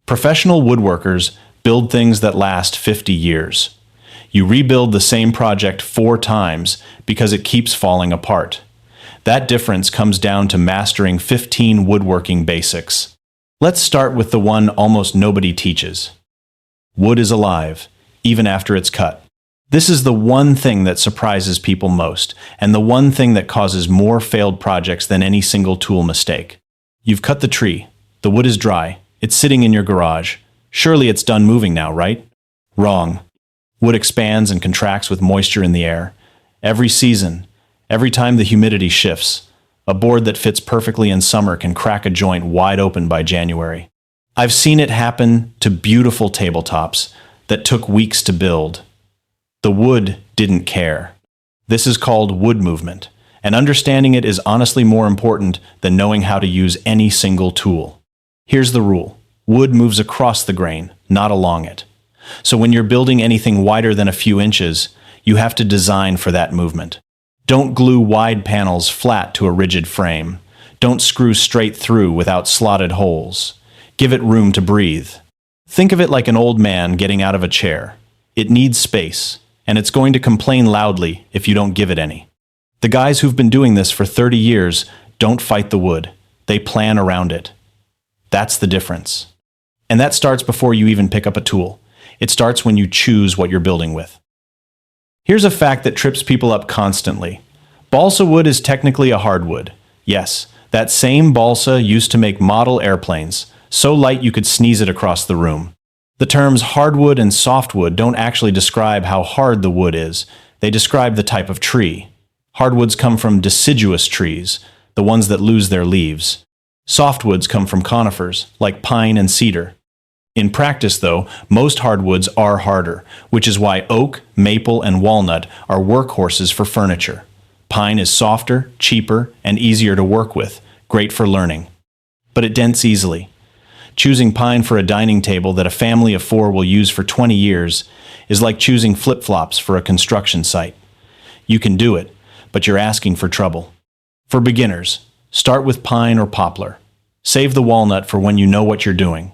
Professional woodworkers build things that last 50 years. You rebuild the same project 4 times because it keeps falling apart. That difference comes down to mastering 15 woodworking basics. Let's start with the one almost nobody teaches. Wood is alive, even after it's cut. This is the one thing that surprises people most, and the one thing that causes more failed projects than any single tool mistake. You've cut the tree. The wood is dry. It's sitting in your garage. Surely it's done moving now, right? Wrong. Wood expands and contracts with moisture in the air. Every season, every time the humidity shifts, a board that fits perfectly in summer can crack a joint wide open by January. I've seen it happen to beautiful tabletops that took weeks to build. The wood didn't care. This is called wood movement, and understanding it is honestly more important than knowing how to use any single tool. Here's the rule. Wood moves across the grain, not along it. So when you're building anything wider than a few inches, you have to design for that movement. Don't glue wide panels flat to a rigid frame. Don't screw straight through without slotted holes. Give it room to breathe. Think of it like an old man getting out of a chair. It needs space, and it's going to complain loudly if you don't give it any. The guys who've been doing this for 30 years don't fight the wood. They plan around it. That's the difference. And that starts before you even pick up a tool. It starts when you choose what you're building with. Here's a fact that trips people up constantly. Balsa wood is technically a hardwood. Yes, that same balsa used to make model airplanes, so light you could sneeze it across the room. The terms hardwood and softwood don't actually describe how hard the wood is. They describe the type of tree. Hardwoods come from deciduous trees, the ones that lose their leaves. Softwoods come from conifers, like pine and cedar. In practice, though, most hardwoods are harder, which is why oak, maple, and walnut are workhorses for furniture. Pine is softer, cheaper, and easier to work with, great for learning. But it dents easily. Choosing pine for a dining table that a family of 4 will use for 20 years is like choosing flip-flops for a construction site. You can do it, but you're asking for trouble. For beginners, start with pine or poplar. Save the walnut for when you know what you're doing.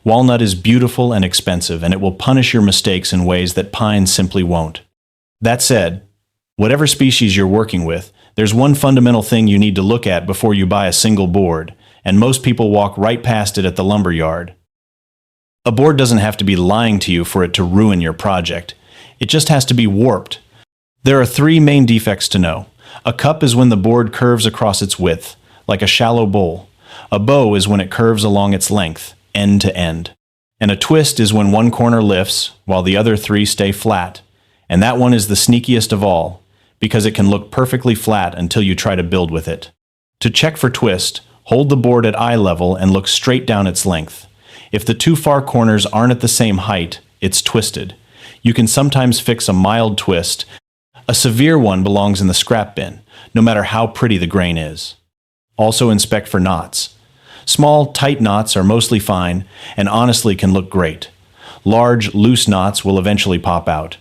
Walnut is beautiful and expensive, and it will punish your mistakes in ways that pine simply won't. That said, whatever species you're working with, there's one fundamental thing you need to look at before you buy a single board, and most people walk right past it at the lumber yard. A board doesn't have to be lying to you for it to ruin your project. It just has to be warped. There are 3 main defects to know. A cup is when the board curves across its width, like a shallow bowl. A bow is when it curves along its length, end to end. And a twist is when one corner lifts, while the other 3 stay flat. And that one is the sneakiest of all, because it can look perfectly flat until you try to build with it. To check for twist, hold the board at eye level and look straight down its length. If the 2 far corners aren't at the same height, it's twisted. You can sometimes fix a mild twist. A severe one belongs in the scrap bin, no matter how pretty the grain is. Also inspect for knots. Small, tight knots are mostly fine and honestly can look great. Large, loose knots will eventually pop out.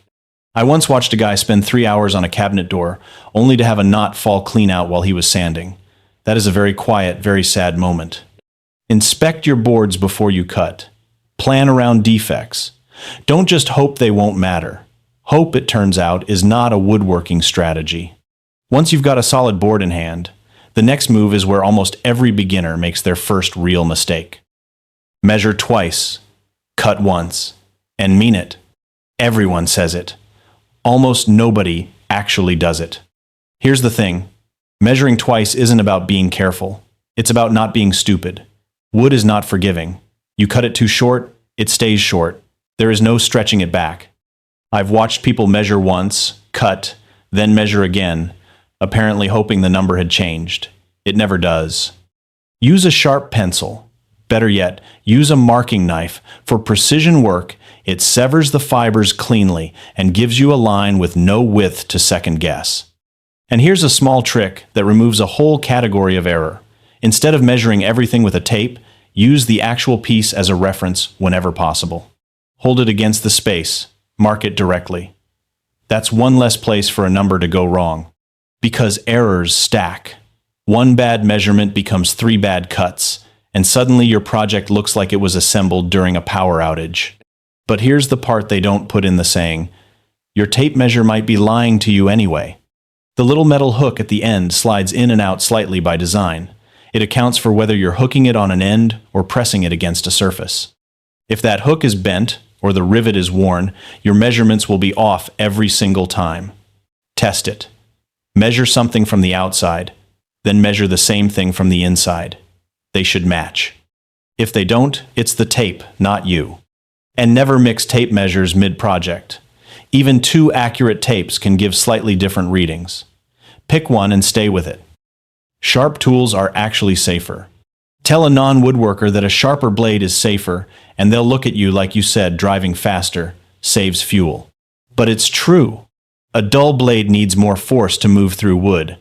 I once watched a guy spend 3 hours on a cabinet door, only to have a knot fall clean out while he was sanding. That is a very quiet, very sad moment. Inspect your boards before you cut. Plan around defects. Don't just hope they won't matter. Hope, it turns out, is not a woodworking strategy. Once you've got a solid board in hand, the next move is where almost every beginner makes their first real mistake. Measure twice, cut once, and mean it. Everyone says it. Almost nobody actually does it. Here's the thing. Measuring twice isn't about being careful. It's about not being stupid. Wood is not forgiving. You cut it too short, it stays short. There is no stretching it back. I've watched people measure once, cut, then measure again, apparently hoping the number had changed. It never does. Use a sharp pencil. Better yet, use a marking knife. For precision work, it severs the fibers cleanly and gives you a line with no width to second guess. And here's a small trick that removes a whole category of error. Instead of measuring everything with a tape, use the actual piece as a reference whenever possible. Hold it against the space. Mark it directly. That's one less place for a number to go wrong. Because errors stack. One bad measurement becomes 3 bad cuts, and suddenly your project looks like it was assembled during a power outage. But here's the part they don't put in the saying: your tape measure might be lying to you anyway. The little metal hook at the end slides in and out slightly by design. It accounts for whether you're hooking it on an end or pressing it against a surface. If that hook is bent or the rivet is worn, your measurements will be off every single time. Test it. Measure something from the outside, then measure the same thing from the inside. They should match. If they don't, it's the tape, not you. And never mix tape measures mid-project. Even two accurate tapes can give slightly different readings. Pick one and stay with it. Sharp tools are actually safer. Tell a non-woodworker that a sharper blade is safer, and they'll look at you like you said driving faster saves fuel. But it's true. A dull blade needs more force to move through wood.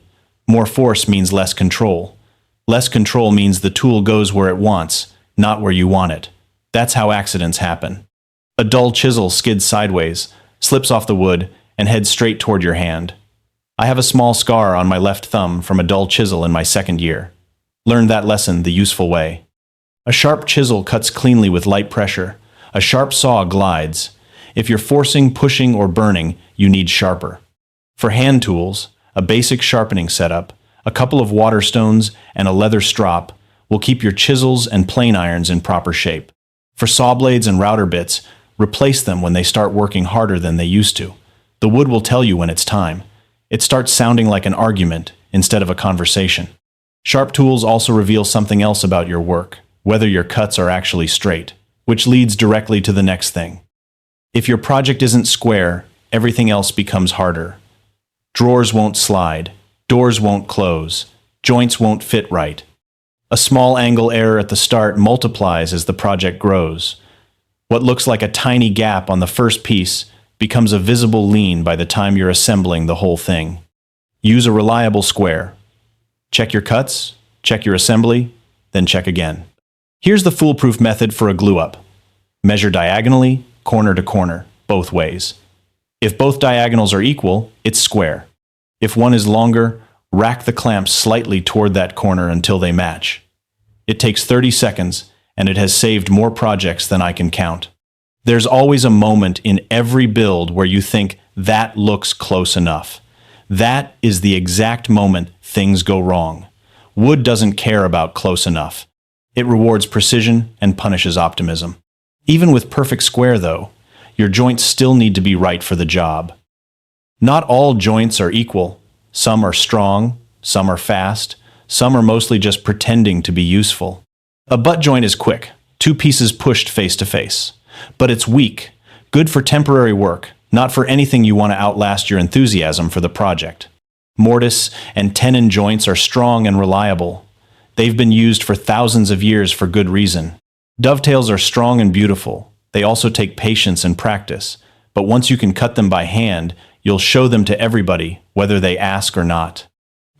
More force means less control. Less control means the tool goes where it wants, not where you want it. That's how accidents happen. A dull chisel skids sideways, slips off the wood, and heads straight toward your hand. I have a small scar on my left thumb from a dull chisel in my second year. Learned that lesson the useful way. A sharp chisel cuts cleanly with light pressure. A sharp saw glides. If you're forcing, pushing, or burning, you need sharper. For hand tools, a basic sharpening setup, a couple of water stones, and a leather strop will keep your chisels and plane irons in proper shape. For saw blades and router bits, replace them when they start working harder than they used to. The wood will tell you when it's time. It starts sounding like an argument instead of a conversation. Sharp tools also reveal something else about your work, whether your cuts are actually straight, which leads directly to the next thing. If your project isn't square, everything else becomes harder. Drawers won't slide, doors won't close, joints won't fit right. A small angle error at the start multiplies as the project grows. What looks like a tiny gap on the first piece becomes a visible lean by the time you're assembling the whole thing. Use a reliable square. Check your cuts, check your assembly, then check again. Here's the foolproof method for a glue-up. Measure diagonally, corner to corner, both ways. If both diagonals are equal, it's square. If one is longer, rack the clamps slightly toward that corner until they match. It takes 30 seconds, and it has saved more projects than I can count. There's always a moment in every build where you think, that looks close enough. That is the exact moment things go wrong. Wood doesn't care about close enough. It rewards precision and punishes optimism. Even with perfect square, though, your joints still need to be right for the job. Not all joints are equal. Some are strong, some are fast, some are mostly just pretending to be useful. A butt joint is quick, two pieces pushed face to face. But it's weak, good for temporary work, not for anything you want to outlast your enthusiasm for the project. Mortise and tenon joints are strong and reliable. They've been used for thousands of years for good reason. Dovetails are strong and beautiful. They also take patience and practice, but once you can cut them by hand, you'll show them to everybody, whether they ask or not.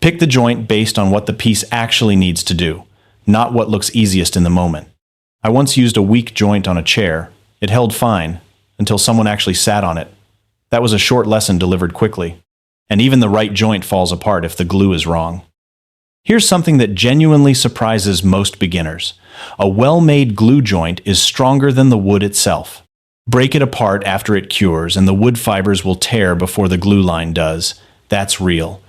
Pick the joint based on what the piece actually needs to do, not what looks easiest in the moment. I once used a weak joint on a chair. It held fine, until someone actually sat on it. That was a short lesson delivered quickly. And even the right joint falls apart if the glue is wrong. Here's something that genuinely surprises most beginners. A well-made glue joint is stronger than the wood itself. Break it apart after it cures, and the wood fibers will tear before the glue line does. That's real.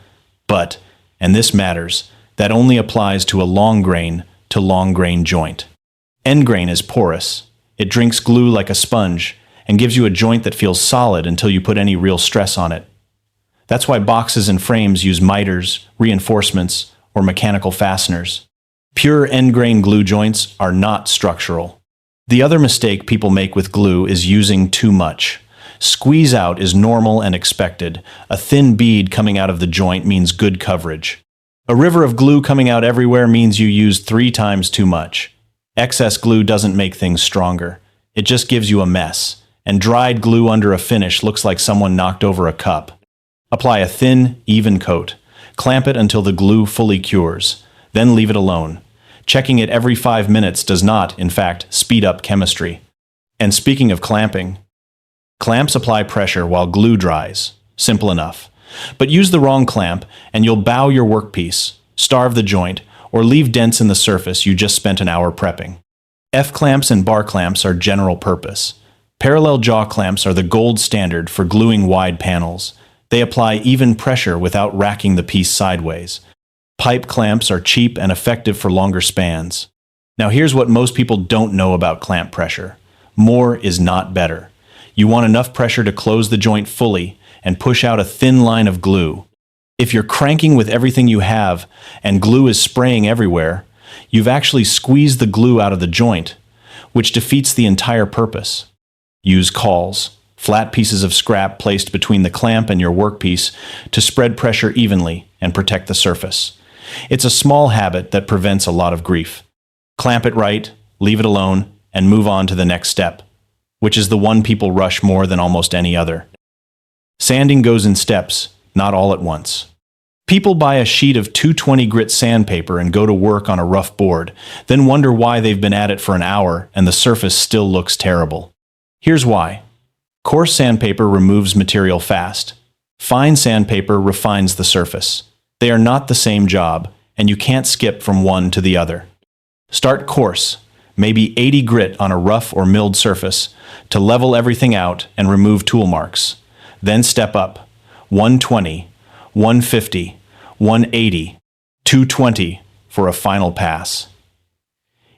But, and this matters, that only applies to a long grain to long grain joint. End grain is porous. It drinks glue like a sponge and gives you a joint that feels solid until you put any real stress on it. That's why boxes and frames use miters, reinforcements, or mechanical fasteners. Pure end grain glue joints are not structural. The other mistake people make with glue is using too much. Squeeze out is normal and expected. A thin bead coming out of the joint means good coverage. A river of glue coming out everywhere means you used 3 times too much. Excess glue doesn't make things stronger. It just gives you a mess. And dried glue under a finish looks like someone knocked over a cup. Apply a thin, even coat. Clamp it until the glue fully cures. Then leave it alone. Checking it every 5 minutes does not, in fact, speed up chemistry. And speaking of clamping, clamps apply pressure while glue dries. Simple enough. But use the wrong clamp and you'll bow your workpiece, starve the joint, or leave dents in the surface you just spent an hour prepping. F-clamps and bar clamps are general purpose. Parallel jaw clamps are the gold standard for gluing wide panels. They apply even pressure without racking the piece sideways. Pipe clamps are cheap and effective for longer spans. Now here's what most people don't know about clamp pressure. More is not better. You want enough pressure to close the joint fully and push out a thin line of glue. If you're cranking with everything you have and glue is spraying everywhere, you've actually squeezed the glue out of the joint, which defeats the entire purpose. Use cauls, flat pieces of scrap placed between the clamp and your workpiece to spread pressure evenly and protect the surface. It's a small habit that prevents a lot of grief. Clamp it right, leave it alone, and move on to the next step, which is the one people rush more than almost any other. Sanding goes in steps, not all at once. People buy a sheet of 220 grit sandpaper and go to work on a rough board, then wonder why they've been at it for an hour and the surface still looks terrible. Here's why. Coarse sandpaper removes material fast. Fine sandpaper refines the surface. They are not the same job, and you can't skip from one to the other. Start coarse, maybe 80 grit on a rough or milled surface, to level everything out and remove tool marks. Then step up, 120, 150, 180, 220 for a final pass.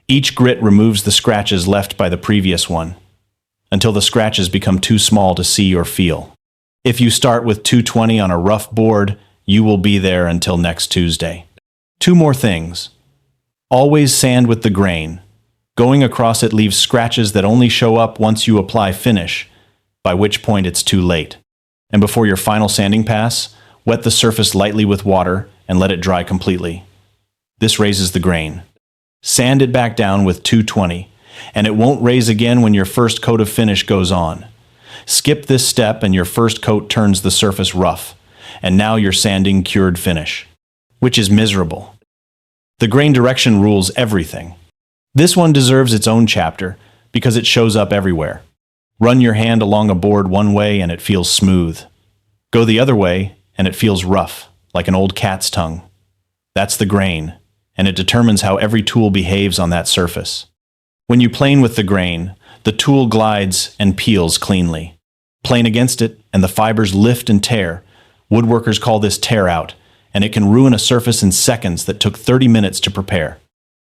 Each grit removes the scratches left by the previous one, until the scratches become too small to see or feel. If you start with 220 on a rough board, you will be there until next Tuesday. 2 more things. Always sand with the grain. Going across it leaves scratches that only show up once you apply finish, by which point it's too late. And before your final sanding pass, wet the surface lightly with water and let it dry completely. This raises the grain. Sand it back down with 220, and it won't raise again when your first coat of finish goes on. Skip this step and your first coat turns the surface rough, and now you're sanding cured finish, which is miserable. The grain direction rules everything. This one deserves its own chapter because it shows up everywhere. Run your hand along a board one way and it feels smooth. Go the other way and it feels rough, like an old cat's tongue. That's the grain, and it determines how every tool behaves on that surface. When you plane with the grain, the tool glides and peels cleanly. Plane against it, and the fibers lift and tear. Woodworkers call this tear out, and it can ruin a surface in seconds that took 30 minutes to prepare.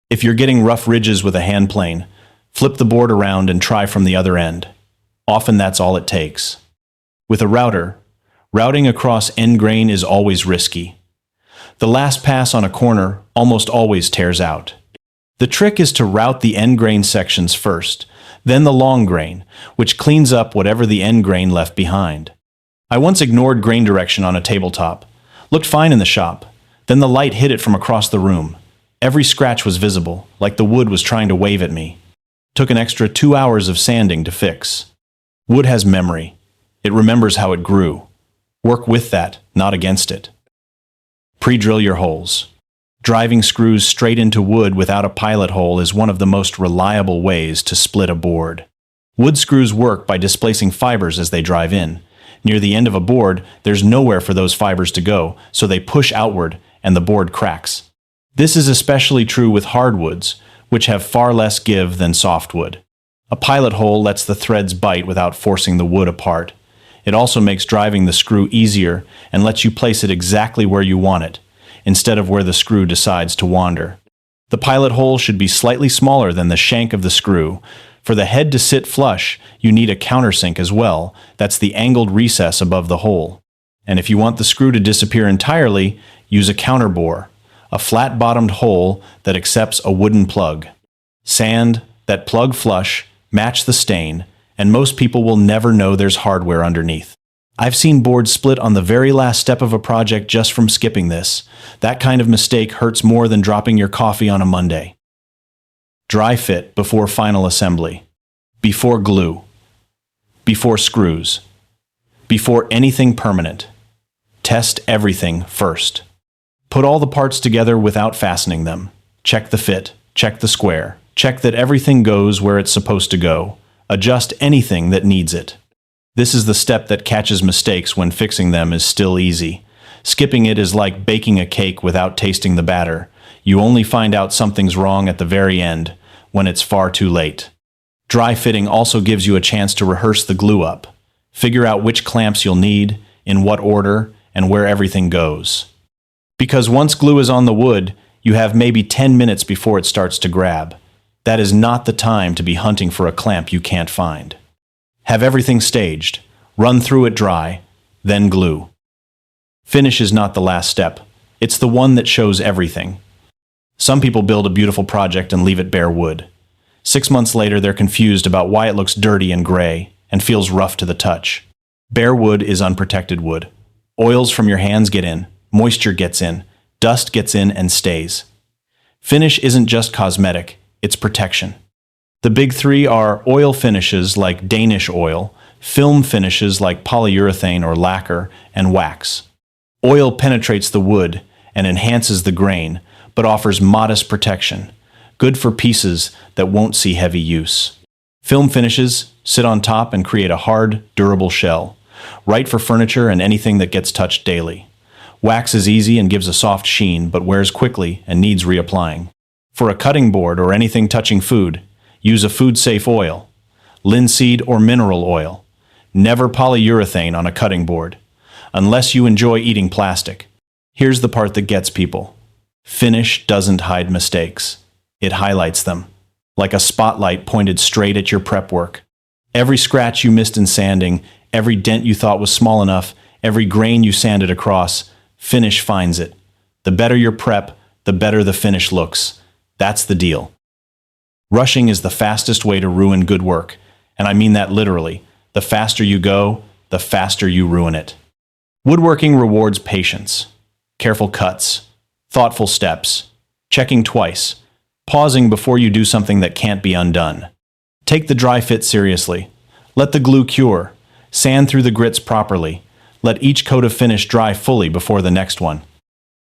If you're getting rough ridges with a hand plane, flip the board around and try from the other end. Often that's all it takes. With a router, routing across end grain is always risky. The last pass on a corner almost always tears out. The trick is to route the end grain sections first, then the long grain, which cleans up whatever the end grain left behind. I once ignored grain direction on a tabletop. Looked fine in the shop. Then the light hit it from across the room. Every scratch was visible, like the wood was trying to wave at me. Took an extra 2 hours of sanding to fix. Wood has memory. It remembers how it grew. Work with that, not against it. Pre-drill your holes. Driving screws straight into wood without a pilot hole is one of the most reliable ways to split a board. Wood screws work by displacing fibers as they drive in. Near the end of a board, there's nowhere for those fibers to go, so they push outward and the board cracks. This is especially true with hardwoods, which have far less give than softwood. A pilot hole lets the threads bite without forcing the wood apart. It also makes driving the screw easier and lets you place it exactly where you want it, instead of where the screw decides to wander. The pilot hole should be slightly smaller than the shank of the screw. For the head to sit flush, you need a countersink as well. That's the angled recess above the hole. And if you want the screw to disappear entirely, use a counterbore, a flat-bottomed hole that accepts a wooden plug. Sand that plug flush, match the stain, and most people will never know there's hardware underneath. I've seen boards split on the very last step of a project just from skipping this. That kind of mistake hurts more than dropping your coffee on a Monday. Dry fit before final assembly. Before glue. Before screws. Before anything permanent. Test everything first. Put all the parts together without fastening them. Check the fit. Check the square. Check that everything goes where it's supposed to go. Adjust anything that needs it. This is the step that catches mistakes when fixing them is still easy. Skipping it is like baking a cake without tasting the batter. You only find out something's wrong at the very end, when it's far too late. Dry fitting also gives you a chance to rehearse the glue up. Figure out which clamps you'll need, in what order, and where everything goes. Because once glue is on the wood, you have maybe 10 minutes before it starts to grab. That is not the time to be hunting for a clamp you can't find. Have everything staged, run through it dry, then glue. Finish is not the last step. It's the one that shows everything. Some people build a beautiful project and leave it bare wood. 6 months later, they're confused about why it looks dirty and gray and feels rough to the touch. Bare wood is unprotected wood. Oils from your hands get in, moisture gets in, dust gets in and stays. Finish isn't just cosmetic, it's protection. The big three are oil finishes like Danish oil, film finishes like polyurethane or lacquer, and wax. Oil penetrates the wood and enhances the grain, but offers modest protection, good for pieces that won't see heavy use. Film finishes sit on top and create a hard, durable shell, right for furniture and anything that gets touched daily. Wax is easy and gives a soft sheen, but wears quickly and needs reapplying. For a cutting board or anything touching food, use a food-safe oil, linseed or mineral oil. Never polyurethane on a cutting board, unless you enjoy eating plastic. Here's the part that gets people. Finish doesn't hide mistakes. It highlights them, like a spotlight pointed straight at your prep work. Every scratch you missed in sanding, every dent you thought was small enough, every grain you sanded across, finish finds it. The better your prep, the better the finish looks. That's the deal. Rushing is the fastest way to ruin good work, and I mean that literally. The faster you go, the faster you ruin it. Woodworking rewards patience, careful cuts, thoughtful steps, checking twice, pausing before you do something that can't be undone. Take the dry fit seriously. Let the glue cure. Sand through the grits properly. Let each coat of finish dry fully before the next one.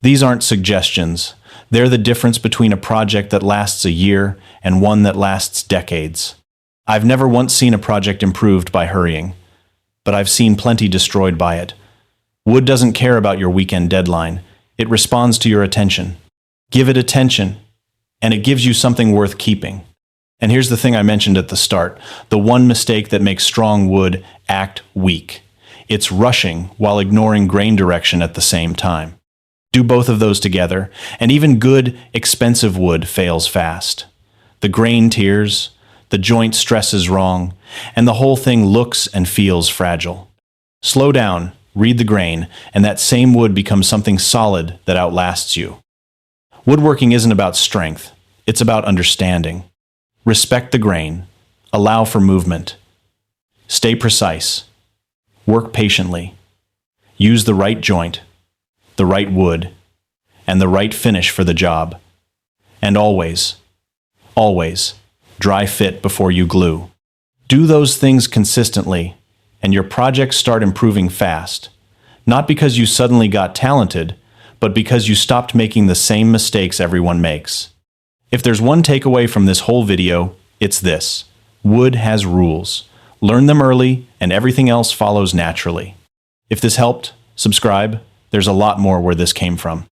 These aren't suggestions. They're the difference between a project that lasts a year and one that lasts decades. I've never once seen a project improved by hurrying, but I've seen plenty destroyed by it. Wood doesn't care about your weekend deadline. It responds to your attention. Give it attention, and it gives you something worth keeping. And here's the thing I mentioned at the start, the one mistake that makes strong wood act weak. It's rushing while ignoring grain direction at the same time. Do both of those together, and even good, expensive wood fails fast. The grain tears, the joint stresses wrong, and the whole thing looks and feels fragile. Slow down, read the grain, and that same wood becomes something solid that outlasts you. Woodworking isn't about strength, it's about understanding. Respect the grain, allow for movement. Stay precise. Work patiently. Use the right joint, the right wood, and the right finish for the job. And always, dry fit before you glue. Do those things consistently, and your projects start improving fast. Not because you suddenly got talented, but because you stopped making the same mistakes everyone makes. If there's one takeaway from this whole video, it's this. Wood has rules. Learn them early, and everything else follows naturally. If this helped, subscribe. There's a lot more where this came from.